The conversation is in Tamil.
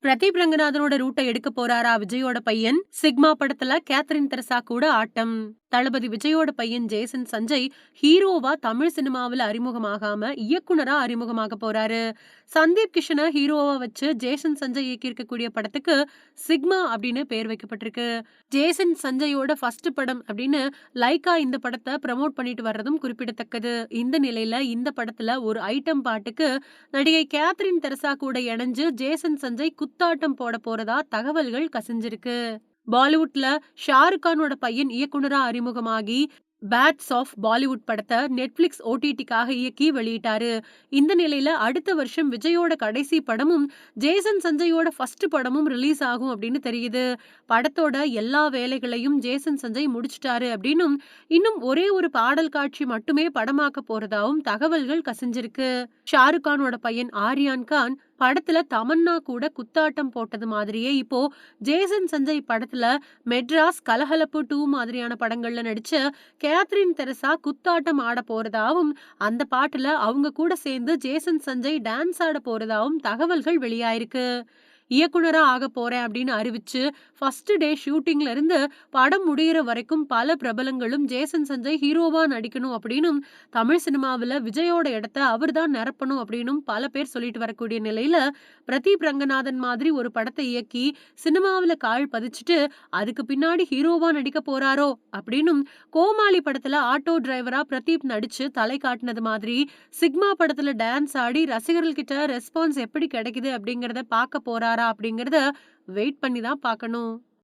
பிரதீப் ரங்கநாதனோட ரூட்டை எடுக்க போறாரா விஜயோட பையன்? சிக்மா படத்துல கேத்ரின் தெரசா கூட ஆட்டம். தளபதி விஜயோட பையன் ஜேசன் சஞ்சய் ஹீரோவா தமிழ் சினிமாவில் அறிமுகமாகாம இயக்குனரா அறிமுகமாக போறாரு. சந்தீப் கிஷனை ஹீரோவா வச்சு ஜேசன் சஞ்சய் இயக்கியிருக்கக்கூடிய படத்துக்கு சிக்மா அப்படின்னு பேர் வைக்கப்பட்டிருக்கு. ஜேசன் சஞ்சயோட ஃபர்ஸ்ட் படம் அப்படின்னு லைக்கா இந்த படத்தை ப்ரமோட் பண்ணிட்டு வர்றதும் குறிப்பிடத்தக்கது. இந்த நிலையில இந்த படத்துல ஒரு ஐட்டம் பாட்டுக்கு நடிகை கேத்ரின் தெரசா கூட இணைஞ்சு ஜேசன் சஞ்சய் குத்தாட்டம் போட போறதா தகவல்கள் கசிஞ்சிருக்கு. பாலிவுட்ல ஷாருக் கானோட பையன் இயக்குனரா அறிமுகமாகி பேட்ஸ் ஆஃப் பாலிவுட் படத்தை நெட்ஃபிளிக்ஸ் ஓடிடிக்காக இயக்கி வெளியிட்டாரு. இந்த நிலையில அடுத்த வருஷம் விஜயோட கடைசி படமும் ஜேசன் சஞ்சயோட ஃபர்ஸ்ட் படமும் ரிலீஸ் ஆகும் அப்படின்னு தெரியுது. படத்தோட எல்லா வேலைகளையும் ஜேசன் சஞ்சய் முடிச்சிட்டாரு அப்படின்னும் இன்னும் ஒரே ஒரு பாடல் காட்சி மட்டுமே படமாக்க போறதாவும் தகவல்கள் கசிஞ்சிருக்கு. ஷாருக் கானோட பையன் ஆர்யான் கான் படத்துல தமன்னா கூட குத்தாட்டம் போட்டது மாதிரியே இப்போ ஜேசன் சஞ்சய் படத்துல மெட்ராஸ், கலகலப்பு 2 மாதிரியான படங்கள்ல நடிச்ச கேத்ரின் தெரசா குத்தாட்டம் ஆட போறதாவும் அந்த பாட்டுல அவங்க கூட சேர்ந்து ஜேசன் சஞ்சய் டான்ஸ் ஆட போறதாவும் தகவல்கள் வெளியாயிருக்கு. இயக்குனரா ஆக போறேன் அப்படின்னு அறிவிச்சு ஃபர்ஸ்ட் டே ஷூட்டிங்ல இருந்து படம் முடியிற வரைக்கும் பல பிரபலங்களும் ஜேசன் சஞ்சய் ஹீரோவா நடிக்கணும் அப்படின்னும் தமிழ் சினிமாவில் விஜயோட இடத்த அவர் தான் நிரப்பணும் அப்படின்னும் பல பேர் சொல்லிட்டு வரக்கூடிய நிலையில பிரதீப் ரங்கநாதன் மாதிரி ஒரு படத்தை இயக்கி சினிமாவில் கால் பதிச்சுட்டு அதுக்கு பின்னாடி ஹீரோவா நடிக்க போறாரோ அப்படின்னும் கோமாளி படத்துல ஆட்டோ டிரைவரா பிரதீப் நடிச்சு தலை காட்டினது மாதிரி சிக்மா படத்துல டான்ஸ் ஆடி ரசிகர்கள் கிட்ட ரெஸ்பான்ஸ் எப்படி கிடைக்குது அப்படிங்கறத பார்க்க போறாரா அப்படிங்கறத வெயிட் பண்ணி தான் பார்க்கணும்.